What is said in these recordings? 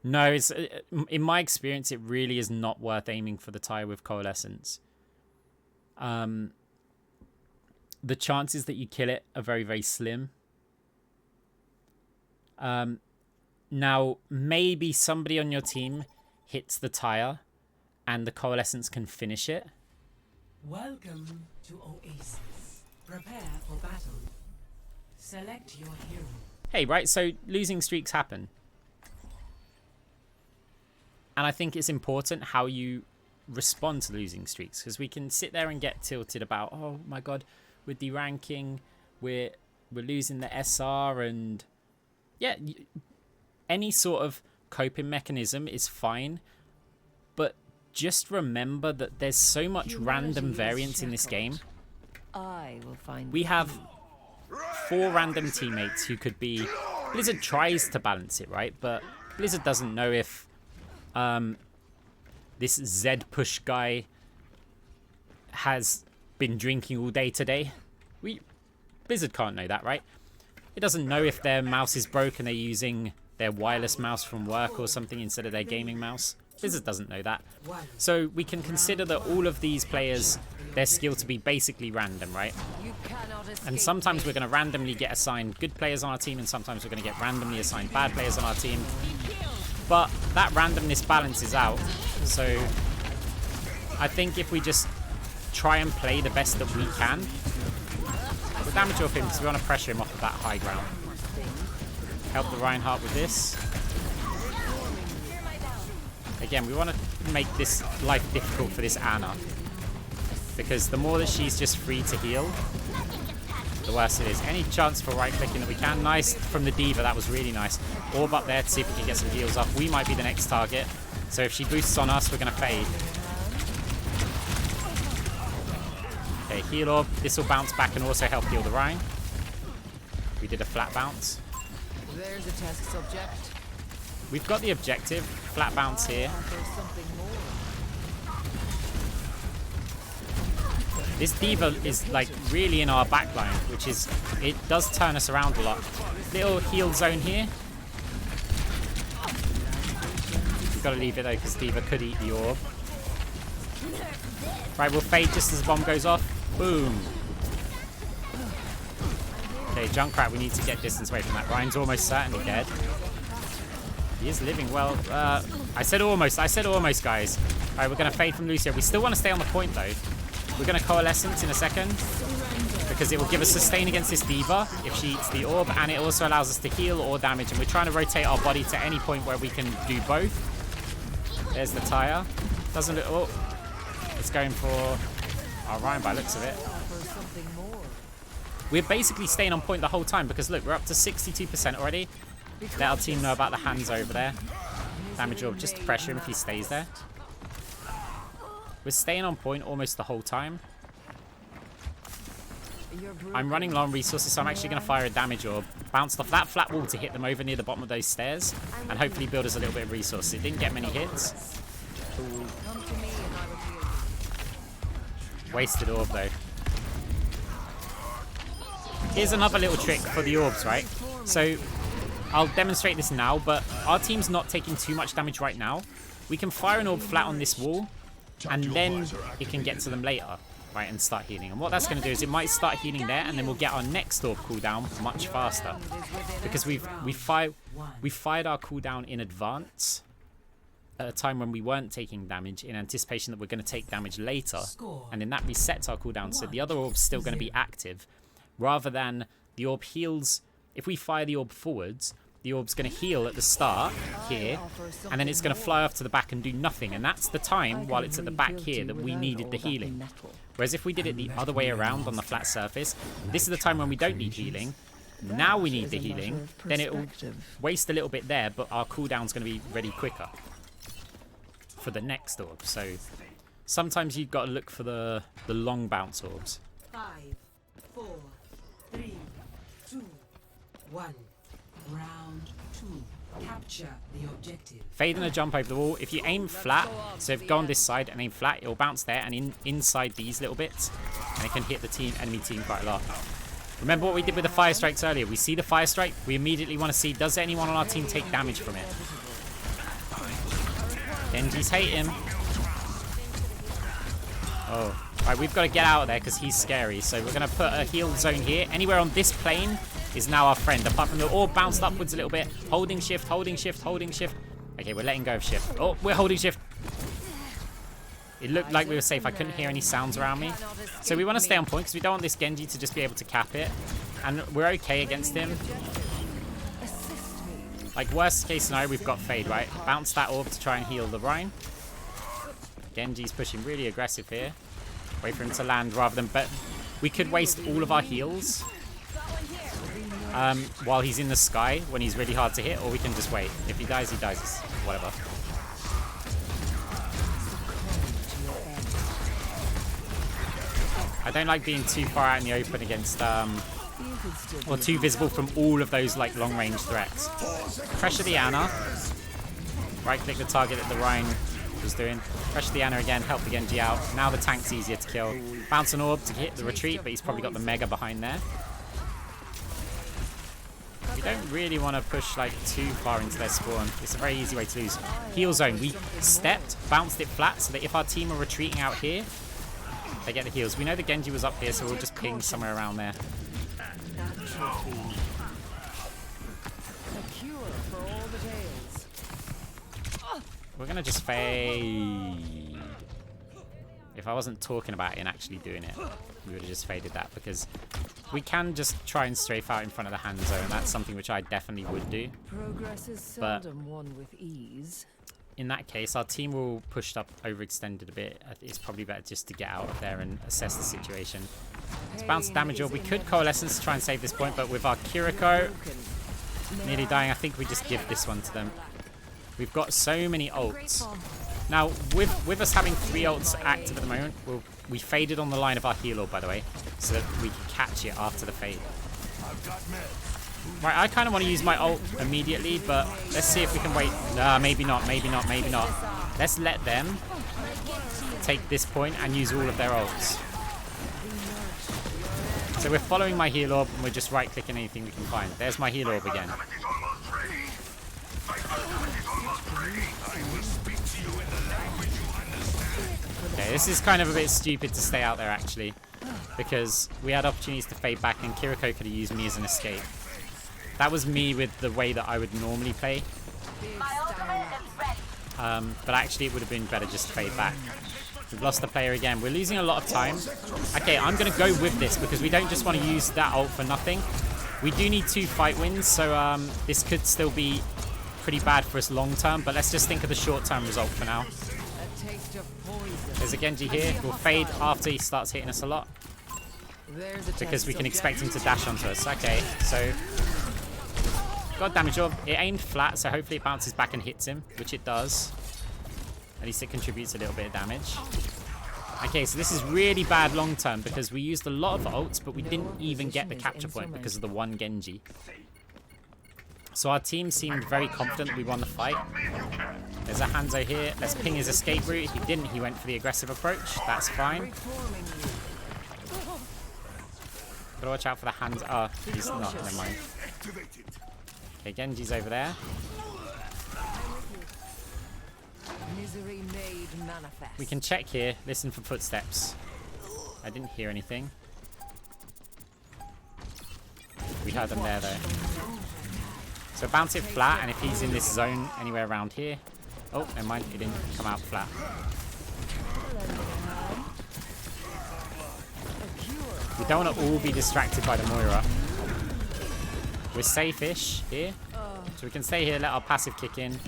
No, it's in my experience, it really is not worth aiming for the tire with Coalescence. The chances that you kill it are very, very slim. Now, maybe somebody on your team hits the tire and the Coalescence can finish it. Welcome to Oasis. Prepare for battle. Select your hero. Hey, right, so losing streaks happen. And I think it's important how you respond to losing streaks, because we can sit there and get tilted about, oh my god, we're deranking, we're losing the SR, and yeah, any sort of coping mechanism is fine, but just remember that there's so much random variance in this game. We have 4 random teammates who could be... Blizzard tries to balance it, right? But Blizzard doesn't know if this Z push guy has been drinking all day today. Blizzard can't know that, right? It doesn't know if their mouse is broken, they're using their wireless mouse from work or something instead of their gaming mouse. Blizzard doesn't know that. So we can consider that all of these players, their skill to be basically random, right? And sometimes we're going to randomly get assigned good players on our team, and sometimes we're going to get randomly assigned bad players on our team. But that randomness balances out. So I think if we just try and play the best that we can, we'll damage off him because we want to pressure him off of that high ground. Help the Reinhardt with this. Again, we want to make this life difficult for this Anna, because the more that she's just free to heal, the worse it is. Any chance for right-clicking that we can. Nice from the D.Va, that was really nice. Orb up there to see if we can get some heals up. We might be the next target. So if she boosts on us, we're going to fade. Okay, heal orb. This will bounce back and also help heal the Rhine. We did a flat bounce. There's a test subject. We've got the objective. Flat bounce here. This D.Va is like really in our backline, which is, it does turn us around a lot. Little heal zone here. We've got to leave it though, because D.Va could eat the orb. Right, we'll fade just as the bomb goes off. Boom. Okay, Junkrat, we need to get distance away from that. Ryan's almost certainly dead. He is living well. I said almost, guys. Alright, we're going to fade from Lucio. We still want to stay on the point though. We're going to Coalescence in a second, because it will give us sustain against this D.Va if she eats the orb, and it also allows us to heal or damage, and we're trying to rotate our body to any point where we can do both. There's the tire. Doesn't look... Oh, it's going for our Ryan by the looks of it. We're basically staying on point the whole time, because look, we're up to 62% already. Let our team know about the hands over there. Damage orb just to pressure him if he stays there. We're staying on point almost the whole time. I'm running low on resources, so I'm actually going to fire a damage orb. Bounced off that flat wall to hit them over near the bottom of those stairs, and hopefully build us a little bit of resources. It didn't get many hits. Ooh. Wasted orb though. Here's another little trick for the orbs, right? So I'll demonstrate this now, but our team's not taking too much damage right now. We can fire an orb flat on this wall, and then it can get to them later, right, and start healing. And what that's going to do is it might start healing there, and then we'll get our next orb cooldown much faster, because we fired our cooldown in advance at a time when we weren't taking damage, in anticipation that we're going to take damage later, and then that resets our cooldown, so the other orb's still going to be active, rather than the orb heals. If we fire the orb forwards, the orb's going to heal at the start here, and then it's going to fly off to the back and do nothing. And that's the time, while it's at the back here, that we needed the healing. Whereas if we did it the other way around on the flat surface, this is the time when we don't need healing. Now we need the healing. Then it will waste a little bit there, but our cooldown's going to be ready quicker for the next orb. So sometimes you've got to look for the long bounce orbs. 5, 4, 3, 2, 1. Round 2. Capture the objective. Fade and a jump over the wall. If you aim flat, so if you go on this side and aim flat, it will bounce there and inside these little bits, and it can hit the enemy team quite a lot. Remember what we did with the fire strikes earlier? We see the fire strike, we immediately want to see, does anyone on our team take damage from it? Genji's hating. Oh. Alright, we've got to get out of there because he's scary. So we're going to put a heal zone here. Anywhere on this plane is now our friend. Apart from the orb bounced upwards a little bit. Holding shift, holding shift, holding shift. Okay, we're letting go of shift. Oh, we're holding shift. It looked like we were safe. I couldn't hear any sounds around me. So we want to stay on point because we don't want this Genji to just be able to cap it. And we're okay against him. Like, worst case scenario, we've got Fade, right? Bounce that orb to try and heal the Rhine. Genji's pushing really aggressive here. Wait for him to land rather than... But we could waste all of our heals while he's in the sky when he's really hard to hit, or we can just wait. If he dies, he dies. It's whatever. I don't like being too far out in the open against... or too visible from all of those like long-range threats. Pressure the Ana. Right-click the target that the Rhine was doing. Pressure the Ana again, help the Genji out. Now the tank's easier to kill. Bounce an orb to hit the retreat, but he's probably got the Mega behind there. We don't really want to push like too far into their spawn. It's a very easy way to lose. Heal zone. We stepped, bounced it flat, so that if our team are retreating out here, they get the heals. We know the Genji was up here, so we'll just ping somewhere around there. We're gonna just fade. If I wasn't talking about it and actually doing it, we would have just faded that, because we can just try and strafe out in front of the hand zone. That's something which I definitely would do. Progress is seldom won with ease. In that case, our team will push up, overextended a bit. It's probably better just to get out of there and assess the situation. Let's bounce damage orb. We could Coalescence to try and save this point, but with our Kiriko nearly dying, I think we just give this one to them. We've got so many ults. Now, with us having 3 ults active at the moment, we faded on the line of our heal orb, by the way, so that we can catch it after the fade. Right, I kind of want to use my ult immediately, but let's see if we can wait. Maybe not, maybe not, maybe not. Let's let them take this point and use all of their ults. So we're following my heal orb, and we're just right-clicking anything we can find. There's my heal orb again. Okay, this is kind of a bit stupid to stay out there, actually, because we had opportunities to fade back, and Kiriko could have used me as an escape. That was me with the way that I would normally play. But actually, it would have been better just to fade back. We've lost the player again. We're losing a lot of time. Okay, I'm going to go with this, because we don't just want to use that ult for nothing. We do need 2 fight wins, so this could still be pretty bad for us long term, but let's just think of the short term result for now. There's a Genji here. We'll fade after he starts hitting us a lot, because we can expect him to dash onto us. Okay, so got damage orb. It aimed flat, so hopefully it bounces back and hits him, which it does. At least it contributes a little bit of damage. Okay, so this is really bad long term, because we used a lot of ults, but we didn't even get the capture point because of the one Genji. So our team seemed very confident that we won the fight. There's a Hanzo here. Let's ping his escape route. He didn't. He went for the aggressive approach. That's fine. Gotta watch out for the Hanzo. Oh, he's not. Never mind. Okay, Genji's over there. We can check here. Listen for footsteps. I didn't hear anything. We heard them there, though. So bounce it flat, and if he's in this zone anywhere around here... Oh, never mind, it didn't come out flat. We don't want to all be distracted by the Moira. We're safe-ish here. So we can stay here, let our passive kick in.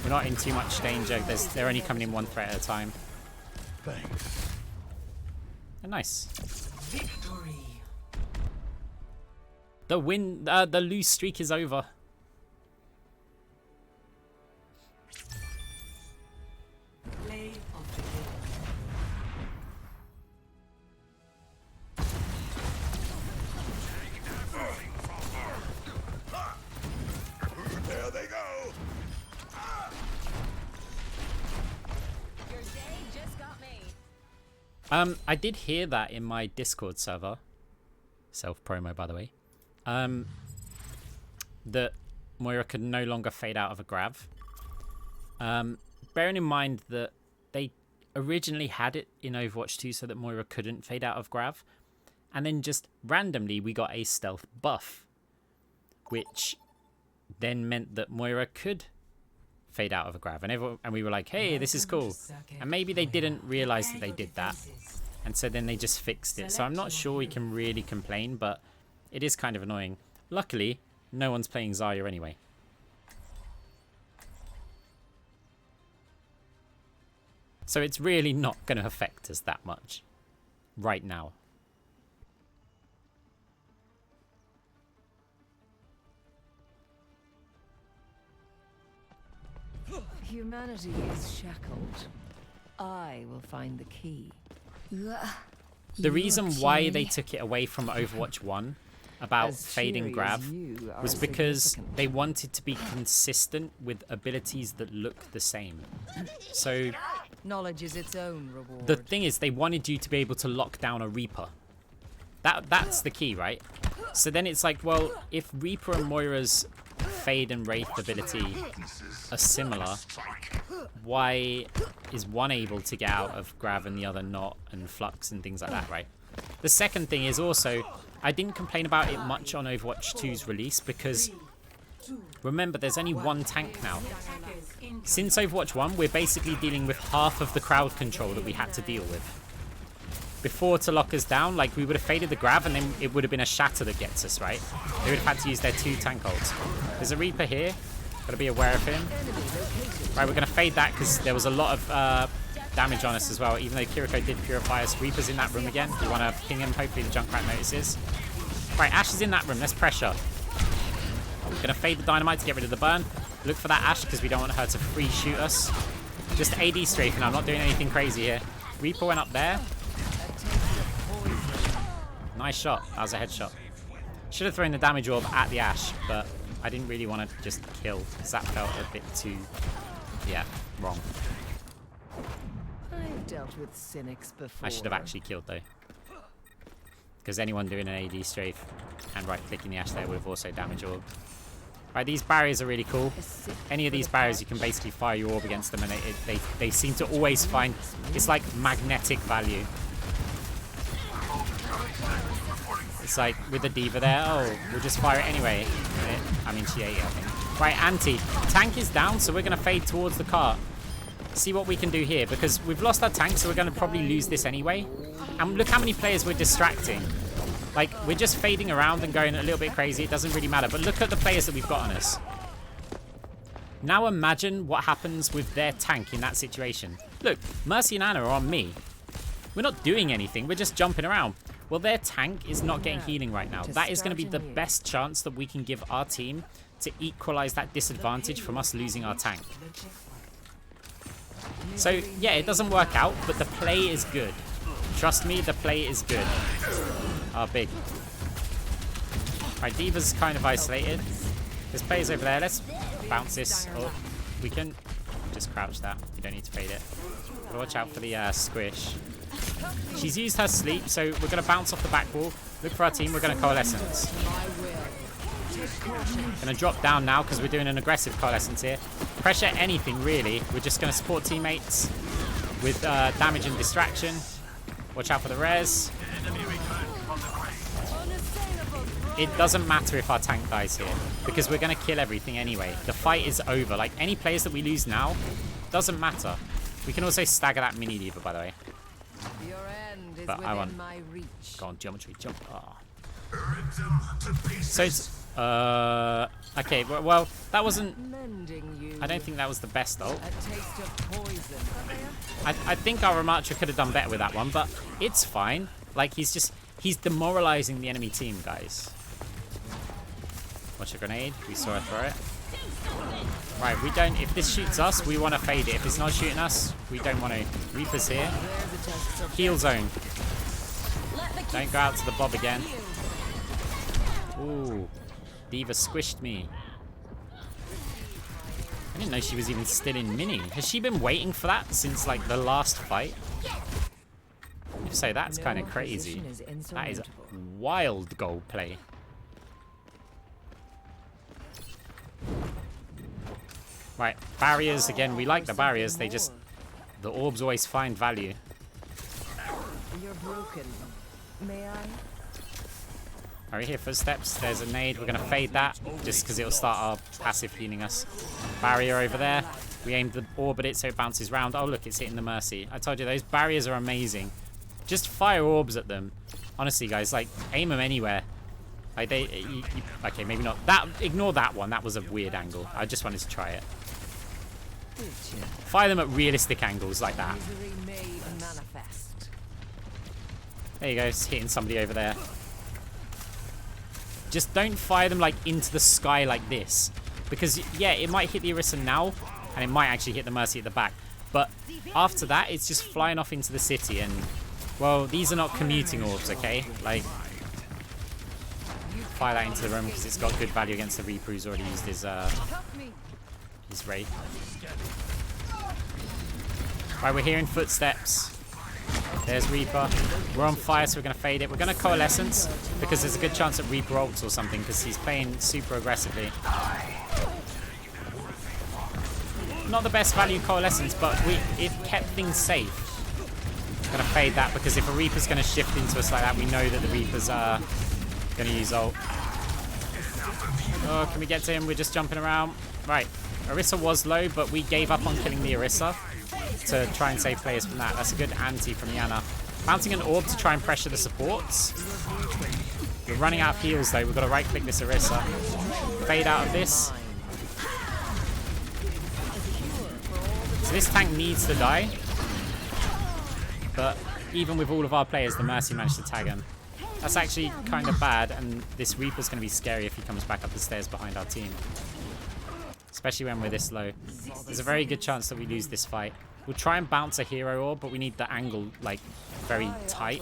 We're not in too much danger. They're only coming in 1 threat at a time. Thanks. Oh, nice. Victory. The lose streak is over. Play of the game. There they go. Your day just got me. I did hear that in my Discord server. Self-promo, by the way. That Moira could no longer fade out of a grav. bearing in mind that they originally had it in Overwatch 2 so that Moira couldn't fade out of Grav. And then just randomly we got a stealth buff, which then meant that Moira could fade out of a Grav. And we were like, hey, this is cool. And maybe they didn't realize that they did that. And so then they just fixed it. So I'm not sure we can really complain, but it is kind of annoying. Luckily, no one's playing Zarya anyway. So it's really not going to affect us that much right now. Humanity is shackled. I will find the key. The reason why they took it away from Overwatch 1 about As fading cheery as Grav you are was because significant. they wanted to be consistent with abilities that look the same. So Knowledge is its own reward. the thing is, they wanted you to be able to lock down a Reaper. That's the key, right? So then it's like, well, if Reaper and Moira's Fade and Wraith ability are similar, why is one able to get out of Grav and the other not, and Flux and things like that, right? The second thing is also, I didn't complain about it much on Overwatch 2's release because, remember, there's only one tank now. Since Overwatch 1, we're basically dealing with half of the crowd control that we had to deal with. Before, to lock us down, like, we would have faded the Grav and then it would have been a Shatter that gets us, right? They would have had to use their 2 tank ults. There's a Reaper here. Gotta be aware of him. Right, we're gonna fade that because there was a lot of damage on us as well, even though Kiriko did purify us. Reaper's in that room again. We want to ping him. Hopefully the Junkrat notices. Right, Ashe is in that room. Let's pressure. We're gonna fade the Dynamite to get rid of the burn. Look for that Ashe because we don't want her to free shoot us. Just AD strafing. I'm not doing anything crazy here. Reaper went up there. Nice shot. That was a headshot. Should have thrown the damage orb at the Ashe, but I didn't really want to just kill because that felt a bit too, yeah, wrong. I've dealt with cynics before. I should have actually killed though, because anyone doing an AD strafe and right-clicking the Ashe there would have also damaged orb. Right, these barriers are really cool. Any of these barriers, you can basically fire your orb against them, and they seem to always find, it's like magnetic value. It's like with the D.Va there, oh, we'll just fire it anyway. I mean, she ate it, I think. Right, anti. Tank is down, so we're going to fade towards the cart. See what we can do here, because we've lost our tank, so we're going to probably lose this anyway. And look how many players we're distracting. Like, we're just fading around and going a little bit crazy. It doesn't really matter, but look at the players that we've got on us. Now imagine what happens with their tank in that situation. Look, Mercy and Anna are on me. We're not doing anything, we're just jumping around. Well, their tank is not getting healing right now. That is going to be the best chance that we can give our team to equalize that disadvantage from us losing our tank. So, yeah, it doesn't work out, but the play is good. Trust me, the play is good. Oh, big. Right, D.Va's kind of isolated. There's players over there. Let's bounce this. Oh, we can just crouch that. We don't need to fade it. But watch out for the squish. She's used her sleep, so we're going to bounce off the back wall. Look for our team. We're going to Coalescence. Going to drop down now because we're doing an aggressive Coalescence here. Pressure anything, really. We're just going to support teammates with damage and distraction. Watch out for the res. It doesn't matter if our tank dies here because we're going to kill everything anyway. The fight is over. Like, any players that we lose now, doesn't matter. We can also stagger that mini D.Va, by the way. Your end is But I want... my reach. Go on, geometry, jump. Oh. So it's... okay, well, that wasn't... Mending you. I don't think that was the best ult. A taste of poison. I think our Ramattra could have done better with that one, but it's fine. Like, he's demoralizing the enemy team, guys. Watch a grenade. We saw her throw it. Right, we don't... If this shoots us, we want to fade it. If it's not shooting us, we don't want to. Reaper's here. Heal zone. Don't go out to the bob again. Ooh. D.Va squished me. I didn't know she was even still in mini. Has she been waiting for that since, like, the last fight? If so, that's kind of crazy. That is wild goal play. Right, barriers again. We like the barriers. They just, the orbs always find value. You're broken. May I? Are we here? Footsteps. There's a nade. We're gonna fade that just because it'll start our passive healing us. Barrier over there. We aim the orb at it so it bounces round. Oh look, it's hitting the Mercy. I told you those barriers are amazing. Just fire orbs at them. Honestly, guys, like aim them anywhere. Like okay, maybe not. That. Ignore that one. That was a weird angle. I just wanted to try it. Fire them at realistic angles like that. Misery may manifest. There you go. It's hitting somebody over there. Just don't fire them like into the sky like this. Because, yeah, it might hit the Orisa now, and it might actually hit the Mercy at the back. But after that, it's just flying off into the city, and, well, these are not commuting orbs, okay? Like, fire that into the room because it's got good value against the Reaper who's already used his Wraith. Right, we're hearing footsteps. There's Reaper. We're on fire, so we're going to fade it. We're going to Coalescence because there's a good chance that Reaper ults or something because he's playing super aggressively. Not the best value Coalescence, but it kept things safe. Going to fade that because if a Reaper's going to shift into us like that, we know that the Reaper's going to use ult. Oh, can we get to him? We're just jumping around. Right. Orisa was low, but we gave up on killing the Orisa to try and save players from that. That's a good anti from Yana. Bouncing an orb to try and pressure the supports. We're running out of heals though. We've got to right click this Orisa. Fade out of this. So this tank needs to die. But even with all of our players, the Mercy managed to tag him. That's actually kind of bad, and this Reaper's going to be scary if he comes back up the stairs behind our team. Especially when we're this low. There's a very good chance that we lose this fight. We'll try and bounce a hero orb, but we need the angle, like, very tight.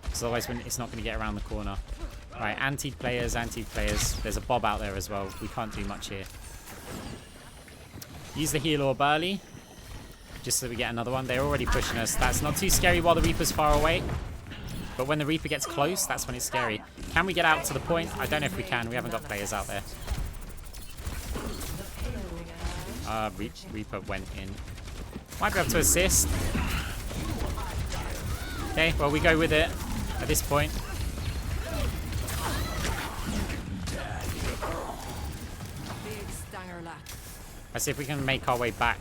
Because otherwise it's not going to get around the corner. Right, anti-players. There's a Bob out there as well. We can't do much here. Use the heal orb early. Just so we get another one. They're already pushing us. That's not too scary while the Reaper's far away. But when the Reaper gets close, that's when it's scary. Can we get out to the point? I don't know if we can. We haven't got players out there. Reaper went in. Might be able to assist. Okay, well, we go with it at this point. Let's see if we can make our way back.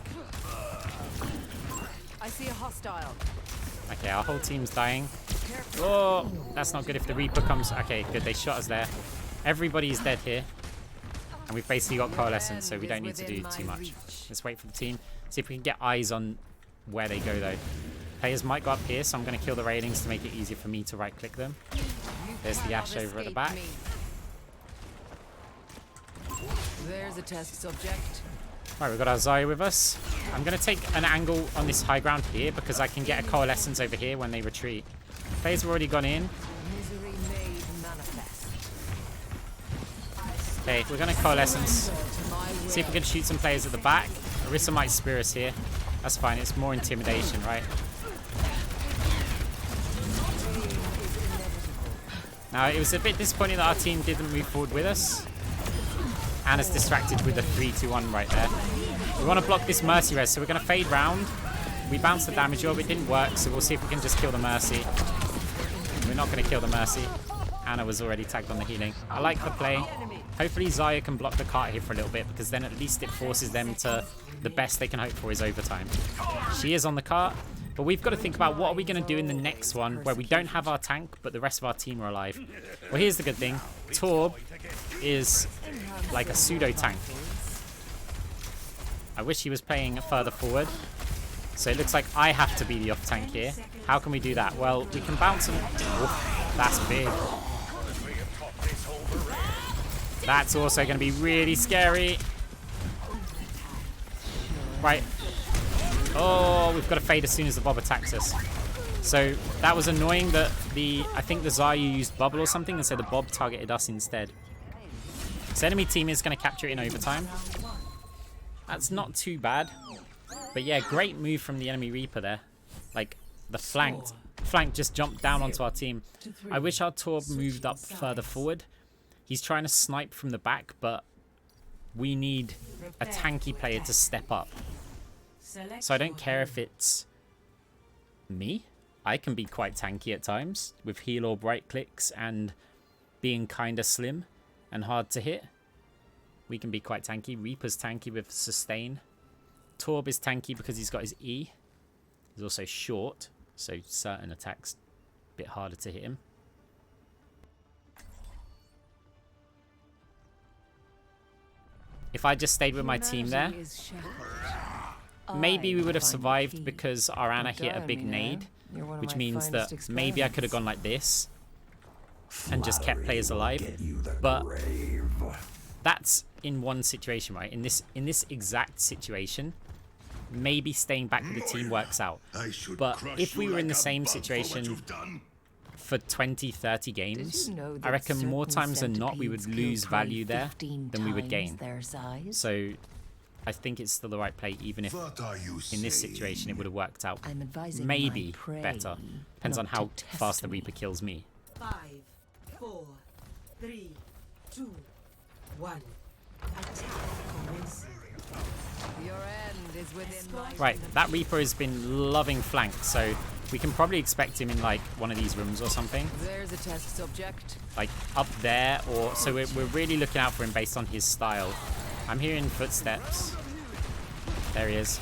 I see a hostile. Okay, our whole team's dying. Oh, that's not good if the Reaper comes. Okay, good. They shot us there. Everybody's dead here. And we've basically got Coalescence, so we don't need to do too much. Let's wait for the team. See if we can get eyes on where they go, though. Players might go up here, so I'm going to kill the railings to make it easier for me to right-click them. There's the Ashe over at the back. There's a test subject. Right, we've got our Zarya with us. I'm going to take an angle on this high ground here because I can get a Coalescence over here when they retreat. Players have already gone in. Misery may manifest. Okay, we're going to Coalescence. See if we can shoot some players at the back. Orisa might spear us here. That's fine, it's more intimidation, right? Now, it was a bit disappointing that our team didn't move forward with us. Anna's distracted with the 3-2-1 right there. We want to block this Mercy res, so we're going to fade round. We bounced the damage orb, it didn't work, so we'll see if we can just kill the Mercy. We're not going to kill the Mercy. Anna was already tagged on the healing. I like the play. Hopefully Zarya can block the cart here for a little bit, because then at least it forces them to... The best they can hope for is overtime. She is on the cart, but we've got to think about what are we going to do in the next one where we don't have our tank, but the rest of our team are alive. Well, here's the good thing. Torb is like a pseudo-tank. I wish he was playing further forward. So it looks like I have to be the off-tank here. How can we do that? Well, we can bounce him. Oof, that's big. That's also going to be really scary. Right. Oh, we've got to fade as soon as the Bob attacks us. So that was annoying that I think the Zarya used Bubble or something, and so the Bob targeted us instead. So enemy team is going to capture it in overtime. That's not too bad. But yeah, great move from the enemy Reaper there. Like, the flank just jumped down onto our team. I wish our Torb moved up further forward. He's trying to snipe from the back, but we need a tanky player to step up. Select So I don't your care if hero. it's me. I can be quite tanky at times with heal orb right clicks and being kind of slim and hard to hit. We can be quite tanky. Reaper's tanky with sustain. Torb is tanky because he's got his E. He's also short, so certain attacks a bit harder to hit him. If I just stayed with my team there, Humanity is shackled. maybe we I would have find the survived key. because our Ana hit a Damn, big you know, nade, you're one of which my means that finest maybe I could have gone like this and just kept players alive. Get you the But grave. that's in one situation, right? In this exact situation, maybe staying back with the team works out. I should But crush if we you were in like the a same bug for what situation you've done. for 20, 30 games, Did you know I that reckon more certain times than not we would centipedes lose kill prey value there 15 than we would times gain. their size? So I think it's still the right play, even if What are you in this saying? situation it would have worked out I'm advising maybe my prey better. Depends on not how to test fast the me. Reaper kills me. 5, 4, 3, 2, 1. Attack commences. Your end is within my Right, that Reaper has been loving flank, so we can probably expect him in like one of these rooms or something. There's a test subject. Like up there, or so we're really looking out for him based on his style. I'm hearing footsteps. There he is.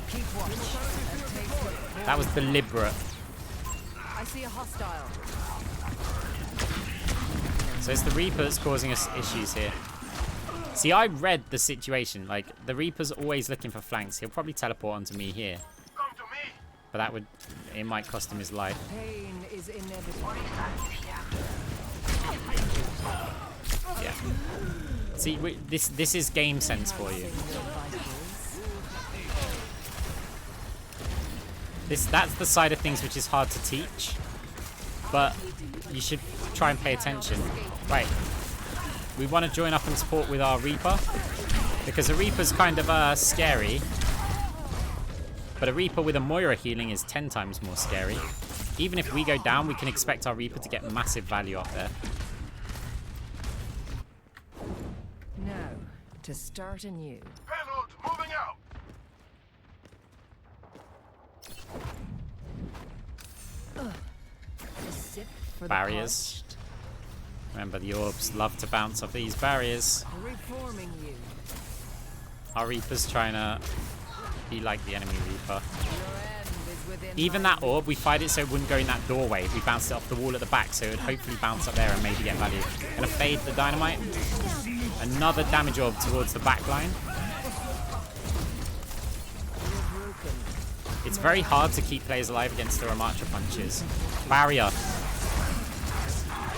Keep watch. And take That was deliberate. I see a hostile. So it's the Reaper that's causing us issues here. See, I read the situation. Like, the Reaper's always looking for flanks. He'll probably teleport onto me here. But that would... it might cost him his life. Pain is inevitable. Yeah. See, this is game sense for you. That's the side of things which is hard to teach. But you should try and pay attention. Right. We want to join up and support with our Reaper. Because a Reaper's kind of scary. But a Reaper with a Moira healing is 10 times more scary. Even if we go down, we can expect our Reaper to get massive value up there. Now, to start anew. Payload moving out. A sip for the Barriers. Remember, the orbs love to bounce off these barriers. parched. Reforming you. Our Reaper's trying to be like the enemy Reaper. Your end is within Even my that orb, we fired it so it wouldn't go in that doorway. We bounced it off the wall at the back, so it would hopefully bounce up there and maybe get value. Gonna fade the dynamite. Another damage orb towards the back line. It's very hard to keep players alive against the Ramatra punches. Barrier.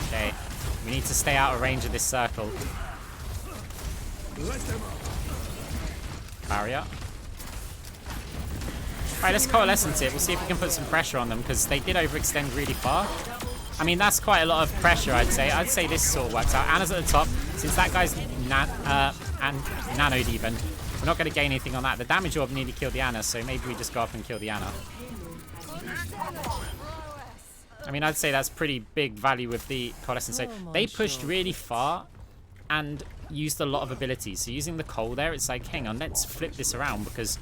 Okay. We need to stay out of range of this circle. Barrier. Alright, let's Coalescence it. We'll see if we can put some pressure on them, because they did overextend really far. I mean, that's quite a lot of pressure, I'd say. I'd say this sort of works out. Ana's at the top. Since that guy's nanoed even, we're not going to gain anything on that. The damage orb nearly killed the Ana, so maybe we just go up and kill the Ana. I mean, I'd say that's pretty big value with the Coalescence. So they pushed really far and used a lot of abilities. So using the coal there, it's like, hang on, let's flip this around, because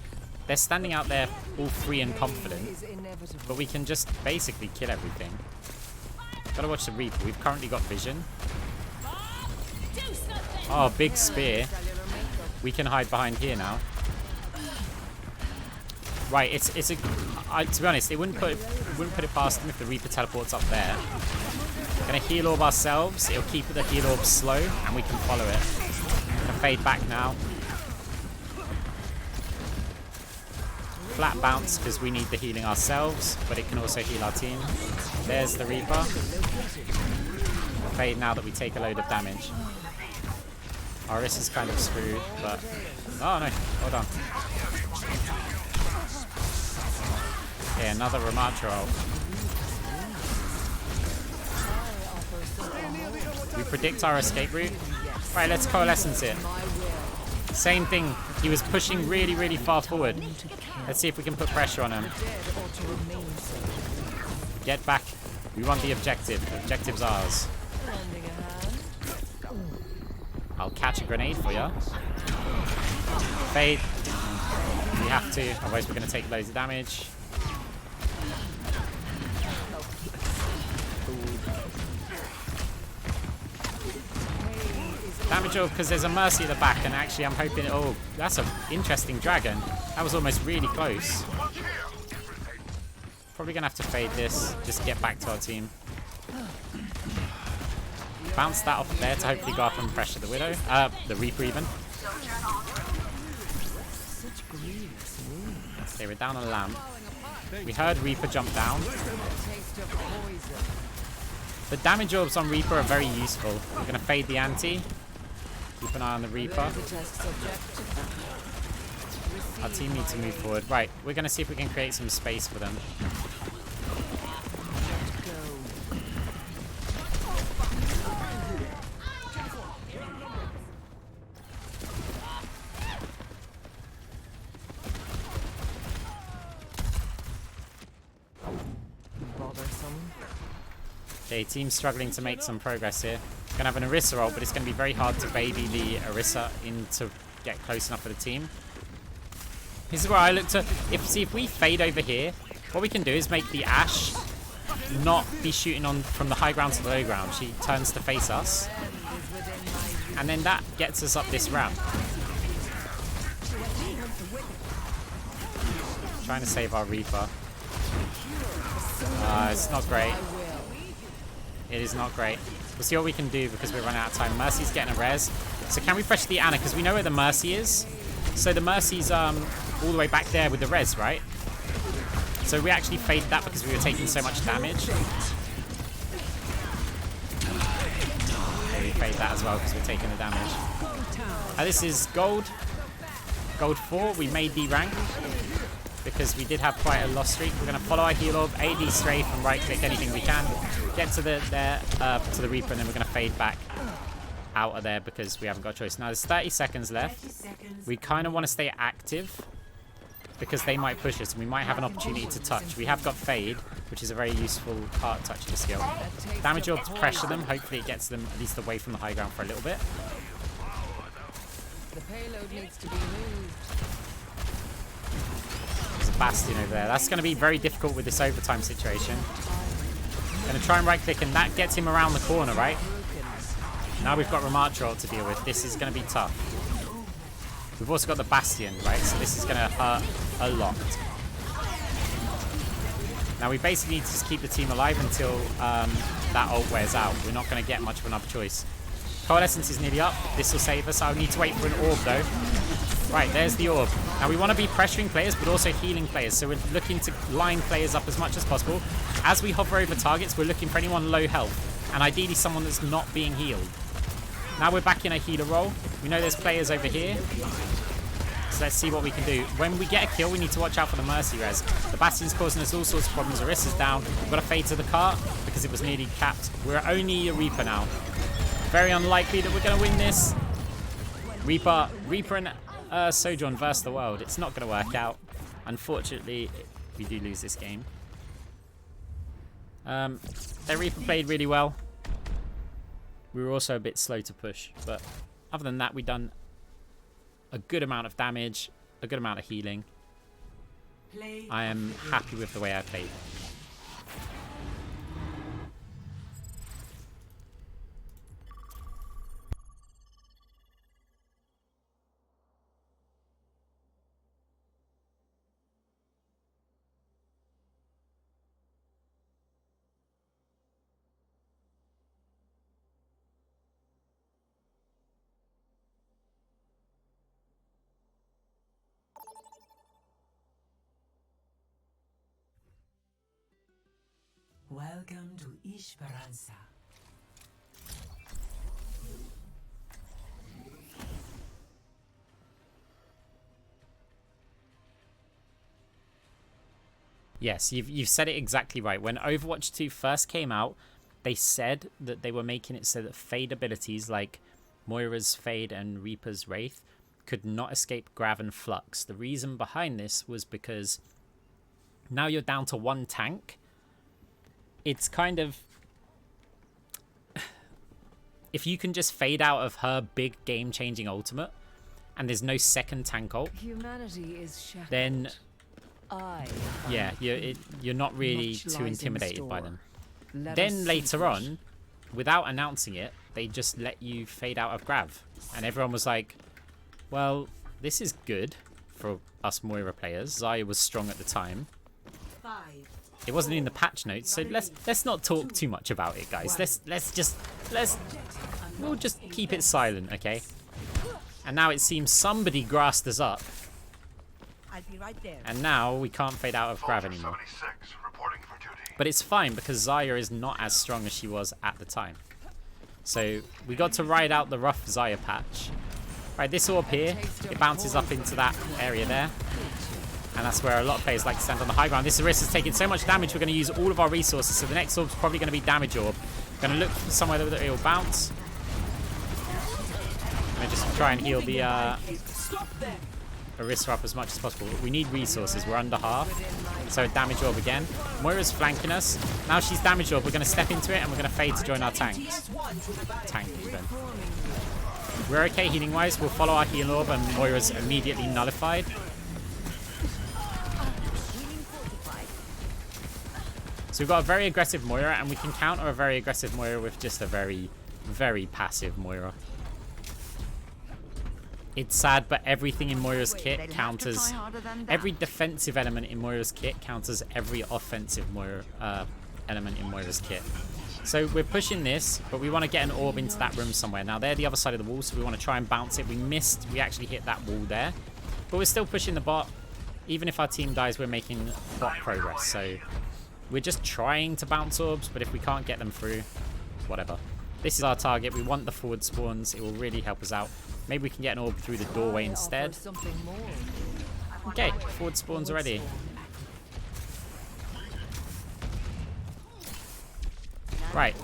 they're standing out there all free and confident. is inevitable. But we can just basically kill everything. Gotta watch the Reaper. We've currently got vision. Oh, big spear. We can hide behind here now. Right, it's a. To be honest, it wouldn't put it past them if the Reaper teleports up there. Gonna heal orb ourselves. It'll keep the heal orb slow, and we can follow it. Gonna fade back now. Flat bounce because we need the healing ourselves, but it can also heal our team. There's the Reaper. Fade now that we take a load of damage. Oris is kind of screwed, but... oh no, hold on. Okay, another Ramatra ult. We predict our escape route. Right, let's Coalescence it. Same thing, he was pushing really, really far forward. Let's see if we can put pressure on him. Get back. We want the objective. The objective's ours. I'll catch a grenade for you. Fade. We have to, otherwise we're going to take loads of damage. Damage off because there's a Mercy at the back, and actually I'm hoping... Oh, that's an interesting dragon. That was almost really close. Probably going to have to fade this, just get back to our team. Bounce that off there to hopefully go up and pressure the Widow. The Reaper even. Okay, we're down on Lamb. We heard Reaper jump down. The damage orbs on Reaper are very useful. We're going to fade the anti. Keep an eye on the Reaper. Our team needs to move forward. Right, we're going to see if we can create some space for them. Okay, team's struggling to make some progress here. Gonna have an Orisa ult, but it's gonna be very hard to baby the Orisa in to get close enough for the team. This is where I look to... If we fade over here, what we can do is make the Ashe not be shooting on from the high ground to the low ground. She turns to face us. And then that gets us up this ramp. Trying to save our Reaper. It's not great. It is not great. We'll see what we can do because we're running out of time. Mercy's getting a res. So can we pressure the Ana? Because we know where the Mercy is. So the Mercy's all the way back there with the res, right? So we actually faded that because we were taking so much damage. We fade that as well because we're taking the damage. This is gold. Gold 4. We made the rank because we did have quite a loss streak. We're going to follow our heal orb, AD strafe, and right click anything we can. Get to the Reaper, and then we're going to fade back out of there because we haven't got a choice. Now there's 30 seconds left. We kind of want to stay active because they might push us and we might have an opportunity to touch. We have got fade, which is a very useful part of touching the skill. Damage orb to pressure them. Hopefully it gets them at least away from the high ground for a little bit. The payload needs to be moved. There's a Bastion over there. That's going to be very difficult with this overtime situation. Going to try and right click, and that gets him around the corner, right? Now we've got Ramattra to deal with. This is going to be tough. We've also got the Bastion, right? So this is going to hurt a lot. Now we basically need to just keep the team alive until that ult wears out. We're not going to get much of another choice. Coalescence is nearly up. This will save us. I'll need to wait for an orb, though. Right, there's the orb. Now we want to be pressuring players, but also healing players. So we're looking to line players up as much as possible. As we hover over targets, we're looking for anyone low health. And ideally someone that's not being healed. Now we're back in a healer role. We know there's players over here. So let's see what we can do. When we get a kill, we need to watch out for the Mercy res. The Bastion's causing us all sorts of problems. Orisa's down. We've got to fade to the cart because it was nearly capped. We're only a Reaper now. Very unlikely that we're going to win this. Reaper and Sojourn versus the world. It's not going to work out. Unfortunately, we do lose this game. Their Reaper played really well. We were also a bit slow to push. But other than that, we've done a good amount of damage, a good amount of healing. I am happy with the way I played. Welcome to Esperanza. Yes, you've said it exactly right. When Overwatch 2 first came out, they said that they were making it so that Fade abilities like Moira's Fade and Reaper's Wraith could not escape Grav and Flux. The reason behind this was because now you're down to one tank. It's kind of... if you can just fade out of her big game-changing ultimate and there's no second tank ult, Humanity is shackled. then I yeah, you're not really Much too lies in intimidated by store. them. Let us Then see later first. on, without announcing it, they just let you fade out of Grav. And everyone was like, well, this is good for us Moira players. Zaya was strong at the time. 5, It wasn't in the patch notes, so let's not talk too much about it, guys. We'll just keep it silent, okay? And now it seems somebody grassed us up, I'll be right there. and now we can't fade out of Grav anymore. 76 reporting for duty. But it's fine because Zaya is not as strong as she was at the time. So we got to ride out the rough Zaya patch. Right, this orb here, it bounces up into that area there. And that's where a lot of players like to stand on the high ground. This Orisa is taking so much damage, we're going to use all of our resources. So the next orb's probably going to be damage orb. Going to look for somewhere that it will bounce. I'm going to just try and heal the Orisa up as much as possible. We need resources, we're under half. So damage orb again. Moira's flanking us. Now she's damage orb, we're going to step into it and we're going to fade to join our tanks. Tank even. We're okay healing wise, we'll follow our heal orb and Moira's immediately nullified. So we've got a very aggressive Moira, and we can counter a very aggressive Moira with just a very, very passive Moira. It's sad, but everything in Moira's kit counters... Every defensive element in Moira's kit counters every offensive Moira element in Moira's kit. So we're pushing this, but we want to get an orb into that room somewhere. Now they're the other side of the wall, so we want to try and bounce it. We missed. We actually hit that wall there. But we're still pushing the bot. Even if our team dies, we're making bot progress. So... we're just trying to bounce orbs, but if we can't get them through, whatever. This is our target. We want the forward spawns. It will really help us out. Maybe we can get an orb through the doorway instead. Something more. Okay, forward spawns already. Right.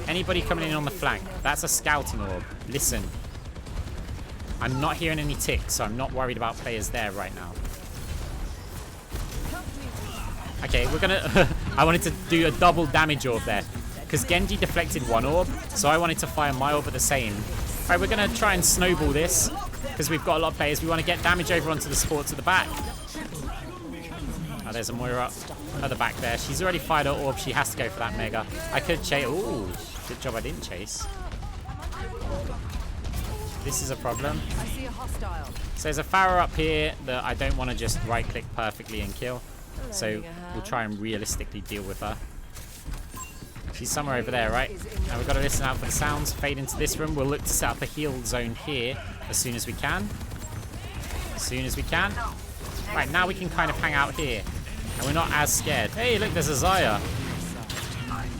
Anybody coming in on the flank? That's a scouting orb. Listen. I'm not hearing any ticks, so I'm not worried about players there right now. Okay, we're gonna... I wanted to do a double damage orb there. Because Genji deflected one orb, so I wanted to fire my orb at the same. Right, we're gonna try and snowball this. Because we've got a lot of players. We want to get damage over onto the sports at the back. Oh, there's a Moira at the back there. She's already fired her orb. She has to go for that mega. I could chase... Ooh, good job I didn't chase. This is a problem. I see a hostile. So there's a Pharah up here that I don't want to just right-click perfectly and kill. So we'll try and realistically deal with her. She's somewhere over there, right? Now we've got to listen out for the sounds. Fade into this room. We'll look to set up a heal zone here as soon as we can. As soon as we can. Right, now we can kind of hang out here. And we're not as scared. Hey, look, there's a Zaya.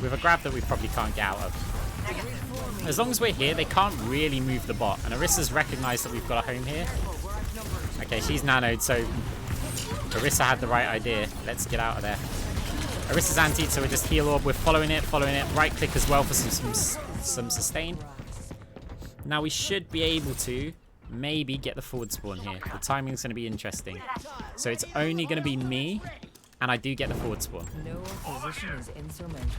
With a grab that we probably can't get out of. As long as we're here, they can't really move the bot. And Orisa's recognized that we've got a home here. Okay, she's nanoed, so... Orisa had the right idea. Let's get out of there. Orisa's anti, so we just heal orb. We're following it. Right click as well for some sustain. Now we should be able to maybe get the forward spawn here. The timing's going to be interesting. So it's only going to be me, and I do get the forward spawn. No opposition is insurmountable.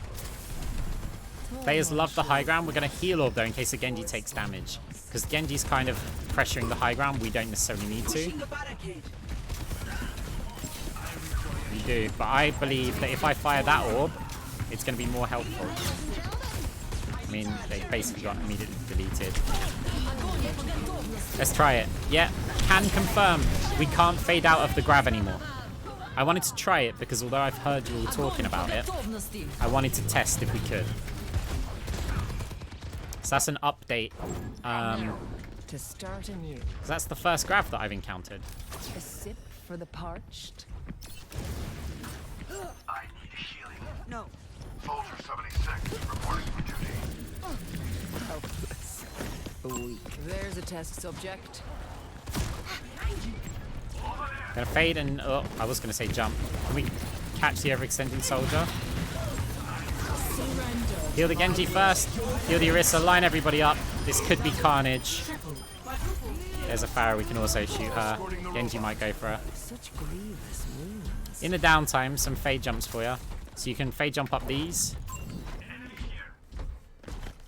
Players love the high ground. We're going to heal orb though in case the Genji takes damage. Because Genji's kind of pressuring the high ground. We don't necessarily need to. We do, but I believe that if I fire that orb, it's going to be more helpful. I mean, they basically got immediately deleted. Let's try it. Yeah, can confirm we can't fade out of the grab anymore. I wanted to try it because although I've heard you all talking about it, I wanted to test if we could. So that's an update. To start anew. That's the first grab that I've encountered. A sip for the parched. I need healing. No. Soldier 76 reporting for duty. Helpless. Weak. There's a test subject. Gonna fade and... oh, I was gonna say jump. Can we catch the overextending soldier? Heal the Genji first. Heal the Orisa. Line everybody up. This could be carnage. There's a Pharah. We can also shoot her. Genji might go for her. Such grievous wounds. In the downtime, some fade jumps for you. So you can fade jump up these.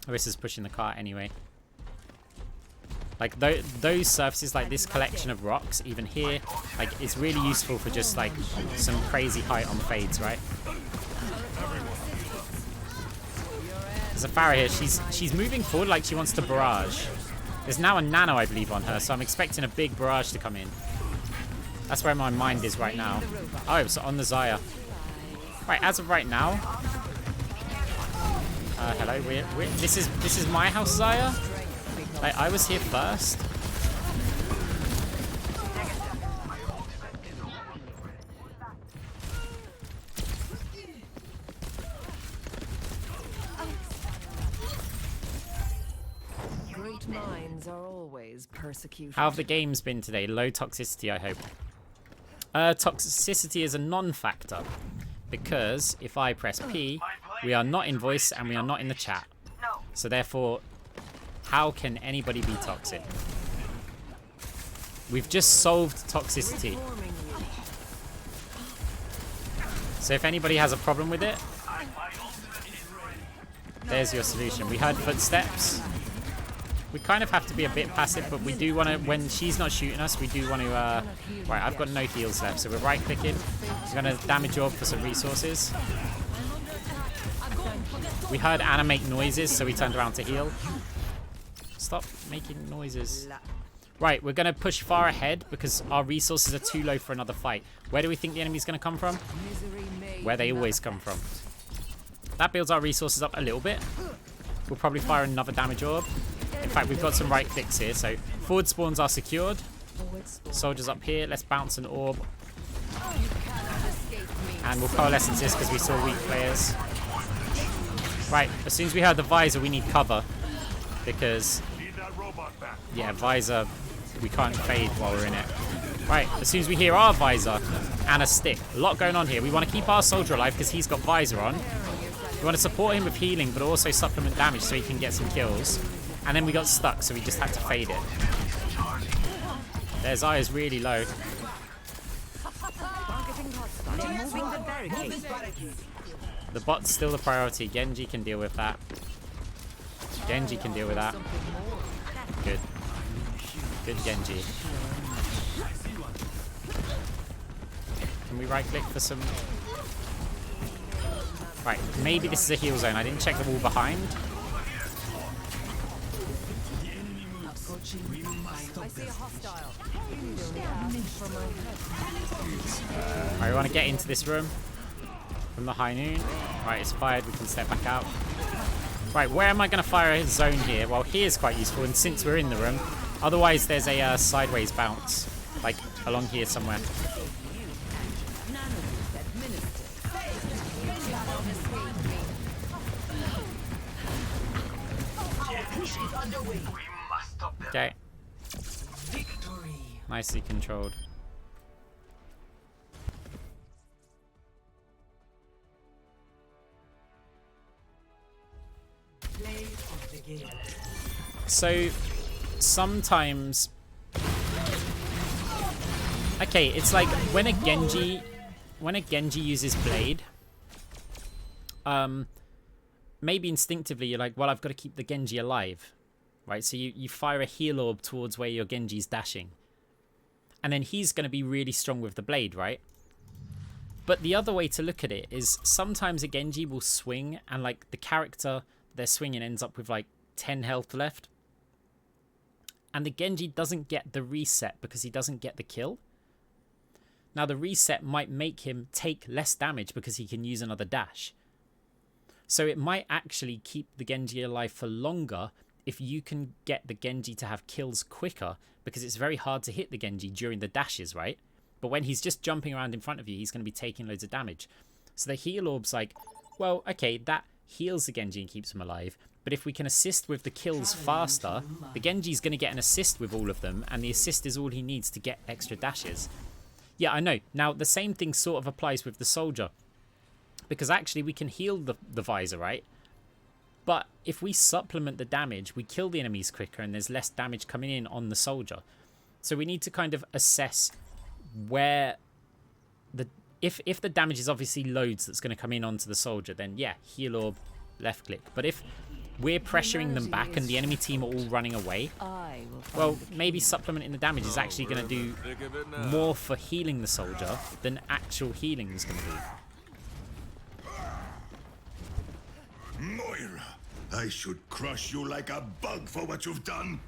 Orisa's pushing the cart anyway. Like those surfaces, like this collection of rocks, even here, like it's really useful for just like some crazy height on fades, right? There's a Pharah here. She's moving forward like she wants to barrage. There's now a nano, I believe, on her, so I'm expecting a big barrage to come in. That's where my mind is right now. Oh, so on the Xayah. Right, as of right now. Hello, this is my house, Xayah. Like, I was here first. Great minds are always persecuted. How have the games been today? Low toxicity, I hope. Toxicity is a non-factor because if I press P, we are not in voice and we are not in the chat. So therefore, how can anybody be toxic? We've just solved toxicity. So if anybody has a problem with it, there's your solution. We heard footsteps. We kind of have to be a bit passive, but we do want to, when she's not shooting us, we do want to, right, I've got no heals left, so we're right-clicking. We're going to damage orb for some resources. We heard Anna make noises, so we turned around to heal. Stop making noises. Right, we're going to push far ahead because our resources are too low for another fight. Where do we think the enemy's going to come from? Where they always come from. That builds our resources up a little bit. We'll probably fire another damage orb. In fact, we've got some right clicks here, so forward spawns are secured. Soldiers up here. Let's bounce an orb. And we'll coalescence this because we saw weak players. Right, as soon as we heard the visor, we need cover. Because, yeah, visor, we can't fade while we're in it. Right, as soon as we hear our visor and a stick. A lot going on here. We want to keep our soldier alive because he's got visor on. We want to support him with healing, but also supplement damage so he can get some kills. And then we got stuck, so we just had to fade it. Their Xayah's really low. The bot's still the priority. Genji can deal with that. Genji can deal with that. Good. Good Genji. Can we right-click for some... Right, maybe this is a heal zone. I didn't check the wall behind. I see a hostile. Alright, we want to get into this room from the high noon. Right, it's fired. We can step back out. Right, where am I going to fire a zone here? Well, here's quite useful, and since we're in the room, otherwise there's a sideways bounce, like along here somewhere. Okay. Nicely controlled. So sometimes, okay, it's like when a Genji uses blade, maybe instinctively you're like, well, I've got to keep the Genji alive, right? So you fire a heal orb towards where your Genji's dashing, and then he's going to be really strong with the blade, right? But the other way to look at it is sometimes a Genji will swing, and like the character they're swinging ends up with like 10 health left. And the Genji doesn't get the reset because he doesn't get the kill. Now the reset might make him take less damage because he can use another dash. So it might actually keep the Genji alive for longer if you can get the Genji to have kills quicker, because it's very hard to hit the Genji during the dashes, right? But when he's just jumping around in front of you, he's going to be taking loads of damage. So the heal orb's like, well, okay, that heals the Genji and keeps him alive. But if we can assist with the kills faster, the Genji's going to get an assist with all of them, and the assist is all he needs to get extra dashes. Yeah, I know. Now, the same thing sort of applies with the soldier, because actually we can heal the visor, right? But if we supplement the damage, we kill the enemies quicker and there's less damage coming in on the soldier. So we need to kind of assess where the... If the damage is obviously loads that's going to come in onto the soldier, then yeah, heal orb, left click. But if we're pressuring them back and the enemy team are all running away, I will find well, the key. maybe supplementing the damage is actually going to do more for healing the soldier than actual healing is going to do. Moira, I should crush you like a bug for what you've done.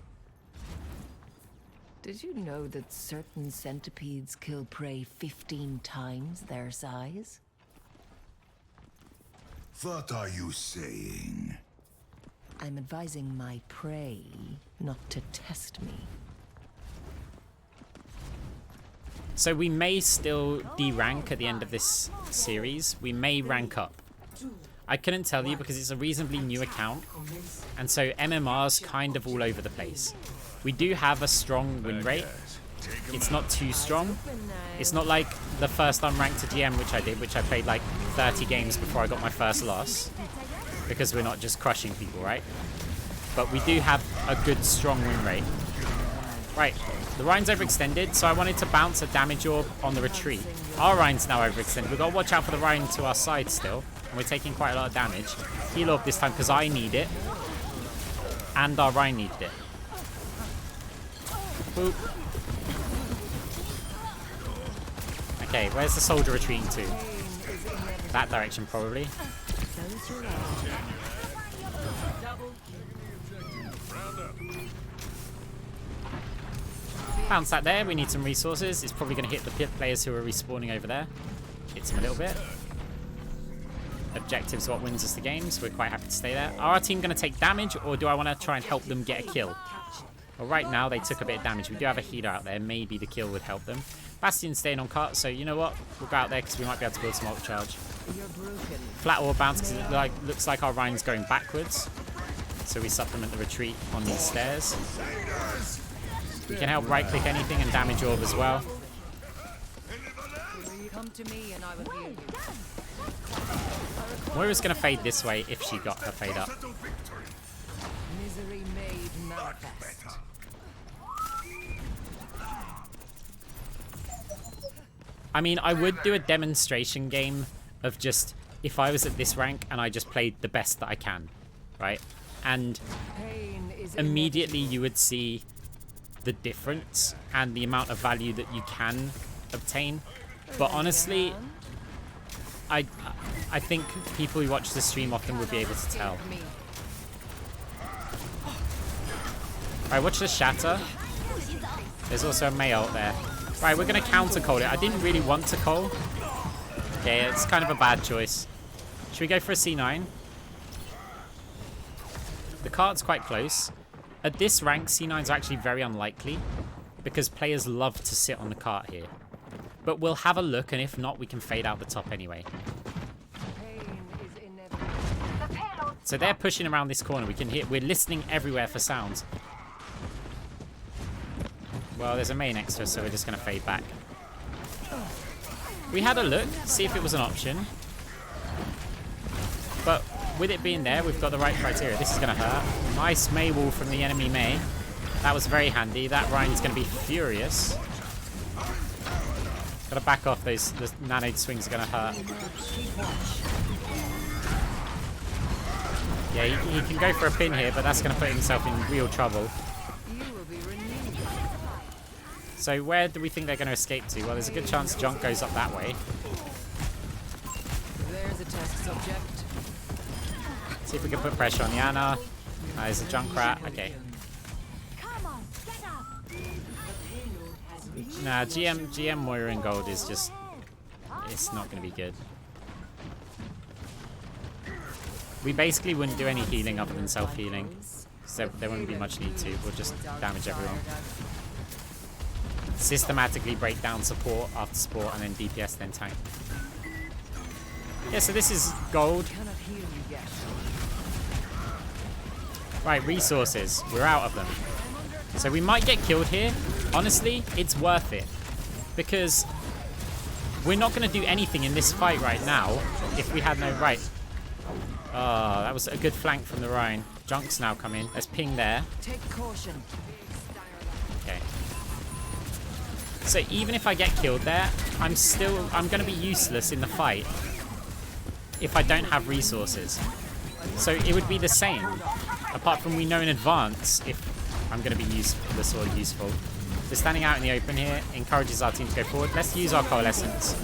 Did you know that certain centipedes kill prey 15 times their size? What are you saying? I'm advising my prey not to test me. So we may still de-rank at the end of this series. We may rank up. I couldn't tell you because it's a reasonably new account, and so MMR's kind of all over the place. We do have a strong win rate. It's not too strong. It's not like the first Unranked to GM, which I did, which I played like 30 games before I got my first loss, because we're not just crushing people, right? But we do have a good, strong win rate. Right, the Rhine's overextended, so I wanted to bounce a damage orb on the retreat. Our Rhine's now overextended. We've got to watch out for the Rhine to our side still, and we're taking quite a lot of damage. Heal orb this time because I need it, and our Rhine needed it. Boop. Okay, where's the soldier retreating to? That direction, probably. Bounce that there. We need some resources. It's probably going to hit the players who are respawning over there. Hits them a little bit. Objectives what wins us the games. We're quite happy to stay there. Are our team going to take damage, or do I want to try and help them get a kill? Well, right now they took a bit of damage. We do have a healer out there. Maybe the kill would help them. Bastion's staying on cart, so you know what? We'll go out there because we might be able to build some ult charge. Flat orb bounce because it looks like our Rhine's going backwards. So we supplement the retreat on these stairs. We can help right click anything and damage orb as well. Come to me and I will heal you. Moira's going to fade this way if she got her fade up. Misery made manifest. I mean, I would do a demonstration game of just if I was at this rank and I just played the best that I can, right? And Pain is immediately you would see the difference and the amount of value that you can obtain. But honestly, I think people who watch the stream often would be able to tell. Alright, watch the shatter. There's also a May ult there. Right, we're going to counter Cole it. I didn't really want to Cole. Okay, it's kind of a bad choice. Should we go for a C9? The cart's quite close. At this rank, C9s are actually very unlikely because players love to sit on the cart here. But we'll have a look, and if not, we can fade out the top anyway. So they're pushing around this corner. We can hear. We're listening everywhere for sounds. Well, there's a May next to us, so we're just going to fade back. We had a look, see if it was an option. But with it being there, we've got the right criteria. This is going to hurt. Nice May wall from the enemy May. That was very handy. That Rhine's going to be furious. Got to back off. Those nanoed swings are going to hurt. Yeah, he can go for a pin here, but that's going to put himself in real trouble. So where do we think they're going to escape to? Well, there's a good chance Junk goes up that way. There's a test subject. See if we can put pressure on the Ana. There's a Junkrat. Okay. Nah, GM Moira in gold is just... It's not going to be good. We basically wouldn't do any healing other than self-healing. So there wouldn't be much need to. We'll just damage everyone. Systematically break down support after support and then DPS then tank. Yeah, so this is gold. Right, resources. We're out of them. So we might get killed here. Honestly, it's worth it. Because we're not going to do anything in this fight right now if we had no right. Oh, that was a good flank from the Rhine. Junk's now come in. Let's ping there. Take caution. Okay. So even if I get killed there, I'm going to be useless in the fight if I don't have resources. So it would be the same, apart from we know in advance if I'm going to be useless or useful. We're standing out in the open here, encourages our team to go forward. Let's use our Coalescence.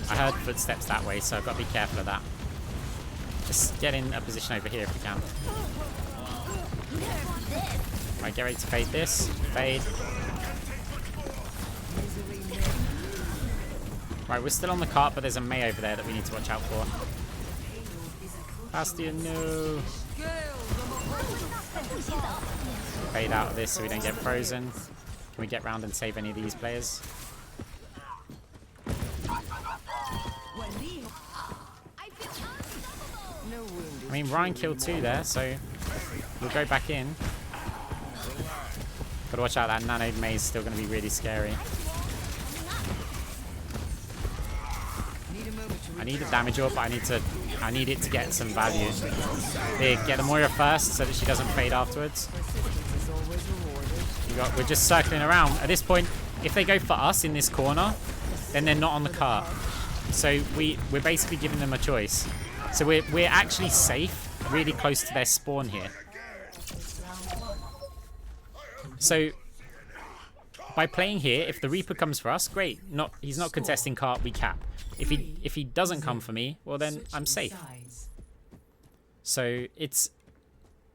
I heard footsteps that way, so I've got to be careful of that. Just get in a position over here if we can. Right, get ready to fade this. Fade. Right, we're still on the cart, but there's a Mei over there that we need to watch out for. Bastion, no. Fade out of this so we don't get frozen. Can we get round and save any of these players? I mean, Ryan killed 2 there, so we'll go back in. Gotta watch out, that nano Mei is still gonna be really scary. I need a damage orb, but I need it to get some value. Big, get the Moira first so that she doesn't fade afterwards. We're just circling around. At this point, if they go for us in this corner, then they're not on the cart. So we're basically giving them a choice. So we're actually safe, really close to their spawn here. So by playing here, if the Reaper comes for us, great. He's not contesting cart, we cap. If he doesn't come for me, well then I'm safe. So it's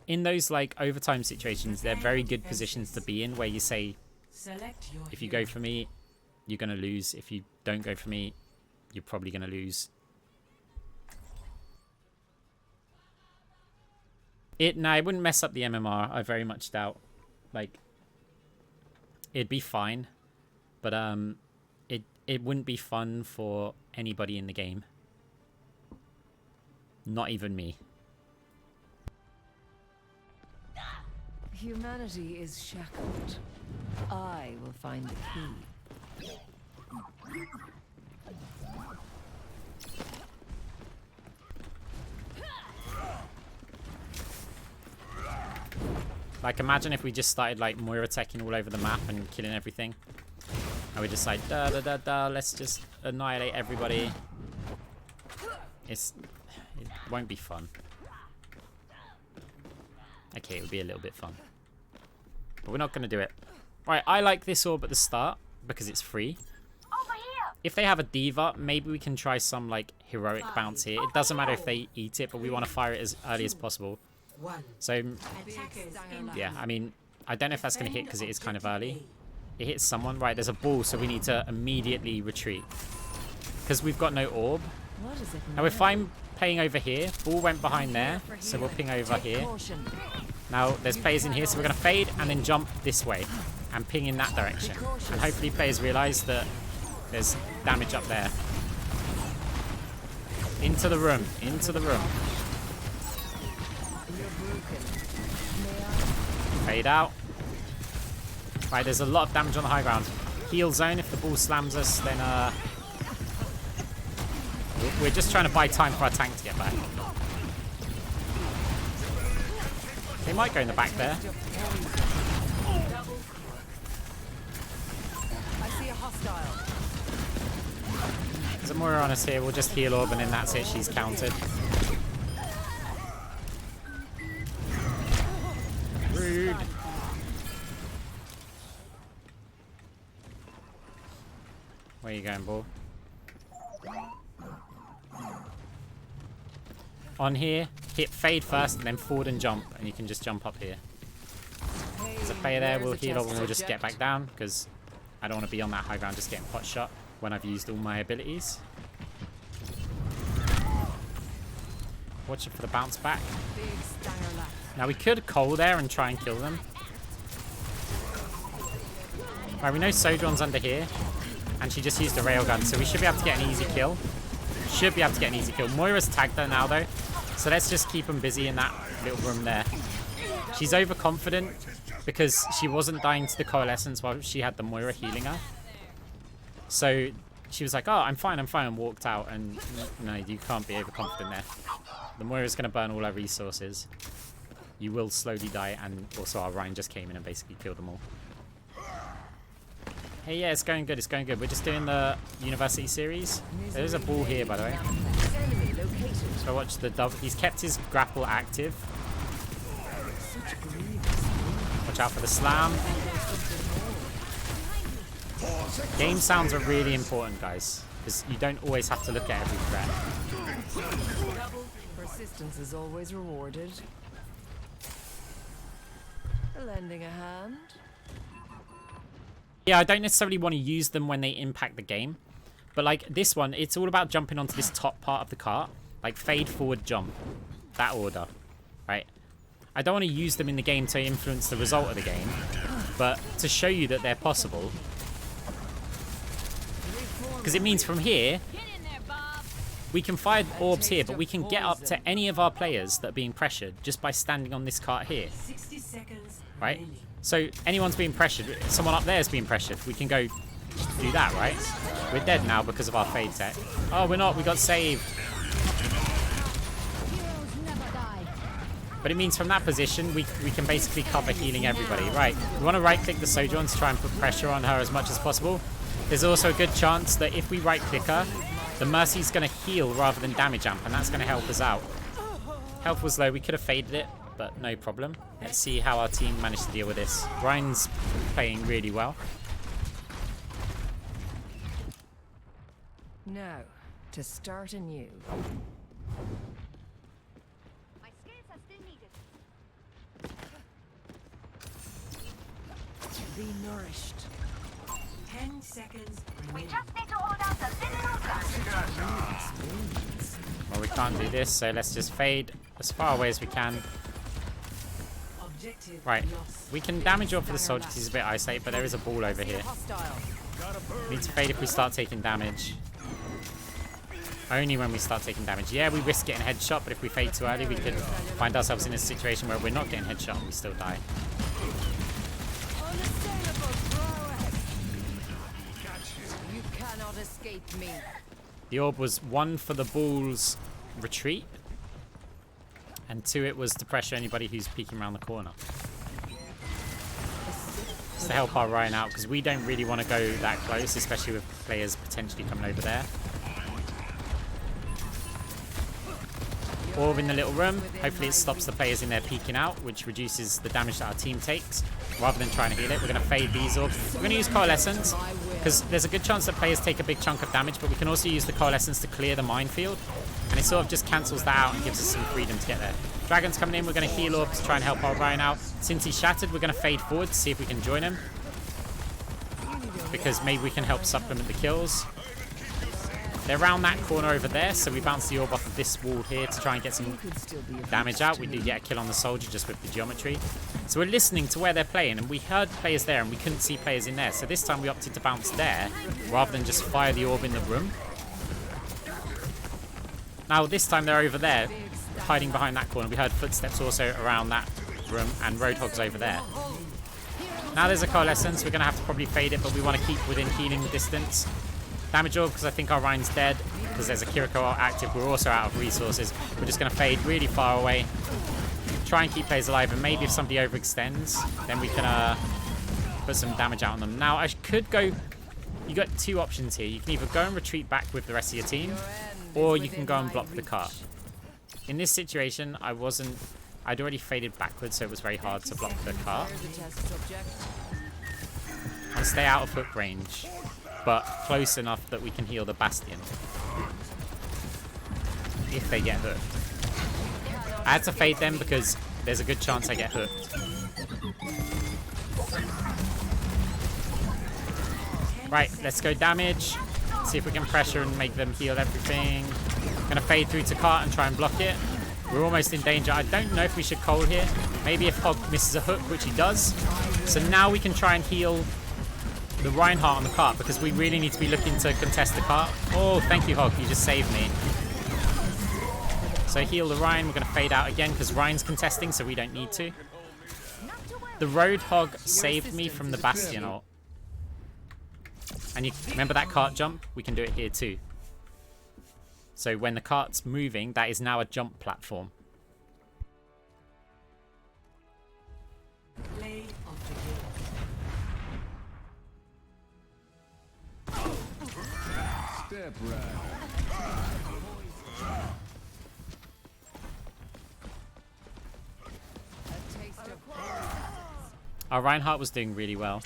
in those like overtime situations, they're very good positions to be in where you say, if you go for me, you're gonna lose. If you don't go for me, you're probably gonna lose. No, it wouldn't mess up the MMR, I very much doubt. Like, it'd be fine, but it wouldn't be fun for anybody in the game. Not even me. Humanity is shackled. I will find the key. Like, imagine if we just started like Moira attacking all over the map and killing everything. And we're just like, let's just annihilate everybody. It won't be fun. Okay, it would be a little bit fun. But we're not going to do it. Right, I like this orb at the start because it's free. If they have a diva, maybe we can try some like heroic bounce here. It doesn't matter if they eat it, but we want to fire it as early as possible. So, yeah, I mean, I don't know if that's going to hit because it is kind of early. It hits someone. Right, there's a ball, so we need to immediately retreat. Because we've got no orb. Now, we're fine playing over here. Ball went behind there, so we'll ping over here. Now, there's players in here, so we're going to fade and then jump this way. And ping in that direction. And hopefully players realise that there's damage up there. Into the room. Into the room. Fade out. Right, there's a lot of damage on the high ground. Heal zone, if the ball slams us, then we're just trying to buy time for our tank to get back. They might go in the back there. I see a hostile. There's a Moira on us here, we'll just heal orb and then that's it, she's countered. Rude. Where are you going, ball? On here, hit fade first and then forward and jump, and you can just jump up here. There's a player there, we'll heal up and we'll just get back down because I don't want to be on that high ground just getting pot shot when I've used all my abilities. Watch it for the bounce back. Now we could coal there and try and kill them. Right, we know Sojourn's under here. And she just used a railgun, so we should be able to get an easy kill. Should be able to get an easy kill. Moira's tagged her now, though. So let's just keep them busy in that little room there. She's overconfident because she wasn't dying to the Coalescence while she had the Moira healing her. So she was like, oh, I'm fine, and walked out. And no, you can't be overconfident there. The Moira's going to burn all her resources. You will slowly die, and also our Ryan just came in and basically killed them all. Hey, yeah, it's going good, it's going good. We're just doing the University series. There's a ball here, by the way. So watch the double. He's kept his grapple active. Watch out for the slam. Game sounds are really important, guys, because you don't always have to look at every threat. Persistence is always rewarded. Lending a hand. Yeah, I don't necessarily want to use them when they impact the game. But like this one, it's all about jumping onto this top part of the cart. Like fade, forward, jump. That order. Right? I don't want to use them in the game to influence the result of the game. But to show you that they're possible. Because it means from here, we can fire orbs here, but we can get up to any of our players that are being pressured just by standing on this cart here. 60 seconds. Right? So anyone's being pressured, someone up there is being pressured, we can go do that, right? We're dead now because of our fade tech. Oh, we're not, we got saved. But it means from that position, we can basically cover healing everybody. Right, we want to right-click the Sojourn to try and put pressure on her as much as possible. There's also a good chance that if we right-click her, the Mercy's going to heal rather than damage amp, and that's going to help us out. Health was low, we could have faded it, but no problem. Let's see how our team managed to deal with this. Ryan's playing really well. Now, to start anew. My skills are still needed. Be nourished. 10 seconds We remaining. just need to hold out the little gun. Well, we can't do this, so let's just fade as far away as we can. Objective Right, lost. we can damage off for the soldier because he's a bit isolated, but there is a ball over here. We need to fade if we start taking damage. Only when we start taking damage. Yeah, we risk getting headshot, but if we fade too early, we could find ourselves in a situation where we're not getting headshot and we still die. You cannot escape me. The orb was 1 for the ball's retreat, and 2 it was to pressure anybody who's peeking around the corner. It's to help our Ryan out, because we don't really want to go that close, especially with players potentially coming over there. Orb in the little room. Hopefully it stops the players in there peeking out, which reduces the damage that our team takes, rather than trying to heal it. We're going to fade these orbs. We're going to use Coalescence, because there's a good chance that players take a big chunk of damage, but we can also use the Coalescence to clear the minefield, and it sort of just cancels that out and gives us some freedom to get there. Dragon's coming in. We're going to heal orbs to try and help our Ryan out. Since he's shattered, we're going to fade forward to see if we can join him, because maybe we can help supplement the kills. They're around that corner over there, so we bounce the orb off of this wall here to try and get some damage out. We do get a kill on the soldier just with the geometry. So we're listening to where they're playing, and we heard players there and we couldn't see players in there. So this time we opted to bounce there rather than just fire the orb in the room. Now this time they're over there, hiding behind that corner. We heard footsteps also around that room, and Roadhog's over there. Now there's a Coalescence. We're going to have to probably fade it, but we want to keep within healing distance. Damage orb, because I think our Ryan's dead, because there's a Kiriko active. We're also out of resources. We're just going to fade really far away. Try and keep players alive, and maybe if somebody overextends, then we can put some damage out on them. Now, I could go... You got 2 options here. You can either go and retreat back with the rest of your team, or you can go and block the cart. In this situation, I'd already faded backwards, so it was very hard to block the cart. And stay out of hook range, but close enough that we can heal the Bastion if they get hooked. I had to fade them because there's a good chance I get hooked. Right, let's go damage. See if we can pressure and make them heal everything. Gonna fade through to cart and try and block it. We're almost in danger. I don't know if we should cold here. Maybe if Hog misses a hook, which he does. So now we can try and heal the Reinhardt on the cart, because we really need to be looking to contest the cart. Oh, thank you, Hog. You just saved me. So heal the Ryan. We're going to fade out again because Ryan's contesting, so we don't need to. The Roadhog saved me from the Bastion ult. And you remember that cart jump? We can do it here too. So when the cart's moving, that is now a jump platform. Play of the game. Step right. Our Reinhardt was doing really well.